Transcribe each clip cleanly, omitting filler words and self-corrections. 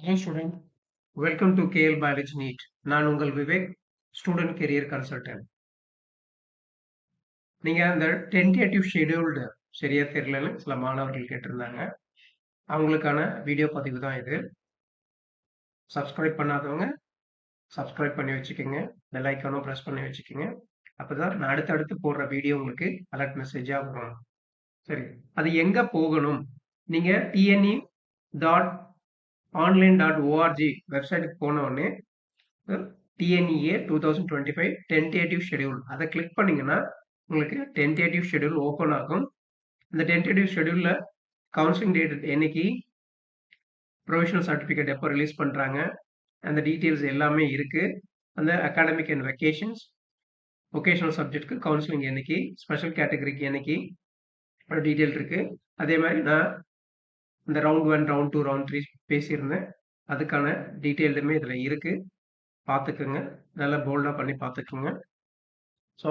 Hey student, welcome to KL Biology NEET. நான் உங்கள் Vivek, student career consultant. நீங்க அந்த டென்டேட்டிவ் ஷெட்யூல்டு சரியா தெரியலன்னு சில மாணவர்கள் கேட்டிருந்தாங்க. அவங்களுக்கான வீடியோ பதிவு தான் இது. சப்ஸ்கிரைப் பண்ணாதவங்க சப்ஸ்கிரைப் பண்ணி வச்சுக்கோங்க. பெல் ஐக்கானும் ப்ரெஸ் பண்ணி வச்சுக்கோங்க. அப்பதான் நான் அடுத்தடுத்து போடுற வீடியோ உங்களுக்கு அலர்ட் மெசேஜாக வரும். சரி, அது எங்க போகணும்? நீங்க tne.online.org வெப்சைட்டுக்கு போன உடனே டிஎன்இஏ 2025 டென்டேட்டிவ் ஷெட்யூல் அதை கிளிக் பண்ணீங்கன்னா உங்களுக்கு டென்டேட்டிவ் ஷெட்யூல் ஓப்பன் ஆகும். இந்த டென்டேட்டிவ் ஷெட்யூல்ல கவுன்சிலிங் டேட் என்னைக்கு, ப்ரொவிஷனல் சர்டிஃபிகேட் எப்போ ரிலீஸ் பண்ணுறாங்க, அந்த டீட்டெயில்ஸ் எல்லாமே இருக்கு. அந்த அகாடமிக் அண்ட் வெக்கேஷன்ஸ், வொகேஷனல் சப்ஜெக்ட்க்கு கவுன்சிலிங் என்னைக்கு, ஸ்பெஷல் கேட்டகரிக்கு என்னைக்கு டீட்டெயில் இருக்கு. அதே மாதிரி நான் இந்த ரவுண்ட் 1, ரவுண்ட் 2, ரவுண்ட் 3 பேசியிருந்தேன். அதுக்கான டீட்டெயிலுமே இதில் இருக்கு. பார்த்துக்குங்க, நல்லா போல்டாக பண்ணி பார்த்துக்குங்க. ஸோ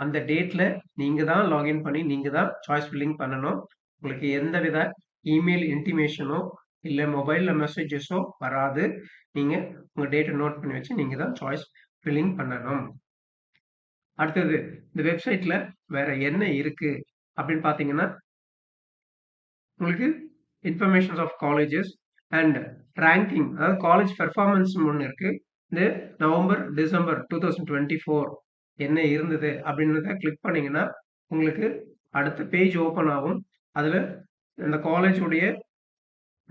அந்த டேட்டில் நீங்கள் தான் லாகின் பண்ணி நீங்கள் தான் சாய்ஸ் ஃபில்லிங் பண்ணணும். உங்களுக்கு எந்த வித இமெயில் இன்டிமேஷனோ இல்லை மொபைலில் மெசேஜஸோ வராது. நீங்கள் உங்கள் டேட்டை நோட் பண்ணி வச்சு நீங்கள் தான் சாய்ஸ் ஃபில்லிங் பண்ணணும். அடுத்தது, இந்த வெப்சைட்டில் வேற என்ன இருக்குது அப்படின்னு பார்த்தீங்கன்னா, உங்களுக்கு informations of colleges and ranking, அதாவது காலேஜ் பெர்ஃபார்மன்ஸ் ஒன்று இருக்குது. இந்த நவம்பர் டிசம்பர் 2024 என்ன இருந்தது அப்படின்றத கிளிக் பண்ணீங்கன்னா உங்களுக்கு அடுத்த பேஜ் ஓப்பன் ஆகும். அதில் இந்த காலேஜுடைய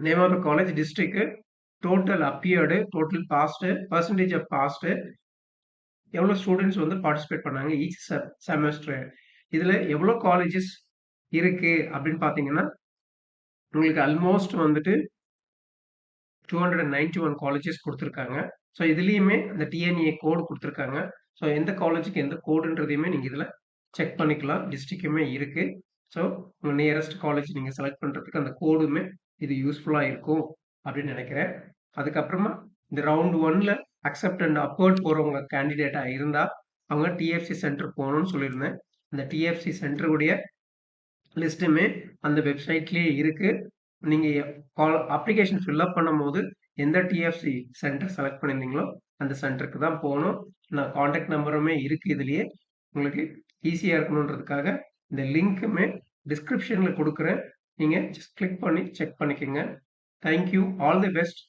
name of the college, district, total appeared, total passed, percentage of passed, எவ்வளோ ஸ்டூடெண்ட்ஸ் வந்து பார்ட்டிசிபேட் பண்ணாங்க ஈச் செமஸ்டர், இதில் எவ்வளோ காலேஜஸ் இருக்கு அப்படின்னு பார்த்தீங்கன்னா உங்களுக்கு ஆல்மோஸ்ட் வந்துட்டு 291 காலேஜஸ் கொடுத்துருக்காங்க. ஸோ இதுலேயுமே அந்த டிஎன்ஏ கோடு கொடுத்துருக்காங்க. ஸோ எந்த காலேஜுக்கு எந்த கோடுன்றதையுமே நீங்கள் இதில் செக் பண்ணிக்கலாம். டிஸ்ட்ரிக்ட்டுமே இருக்குது. ஸோ உங்கள் நியரஸ்ட் காலேஜ் நீங்கள் செலக்ட் பண்ணுறதுக்கு அந்த கோடுமே இது யூஸ்ஃபுல்லாக இருக்கும் அப்படின்னு நினைக்கிறேன். அதுக்கப்புறமா இந்த ரவுண்ட் 1ல் அக்செப்ட் அண்ட் அப்வர்ட் போகிறவங்க கேண்டிடேட்டாக இருந்தால் அவங்க டிஎஃப்சி சென்டர் போகணும்னு சொல்லியிருந்தேன். அந்த டிஎஃப்சி சென்டருடைய லிஸ்ட்டுமே அந்த வெப்சைட்லேயே இருக்குது. நீங்கள் அப்ளிகேஷன் ஃபில்அப் பண்ணும்போது எந்த டிஎஃப்சி சென்டர் செலக்ட் பண்ணியிருந்தீங்களோ அந்த சென்டருக்கு தான் போகணும். நான் காண்டாக்ட் நம்பருமே இருக்குது இதுலேயே. உங்களுக்கு ஈஸியாக இருக்கணுன்றதுக்காக இந்த லிங்க்குமே டிஸ்கிரிப்ஷனில் கொடுக்குறேன். நீங்கள் ஜஸ்ட் கிளிக் பண்ணி செக் பண்ணிக்கோங்க. Thank you, all the best.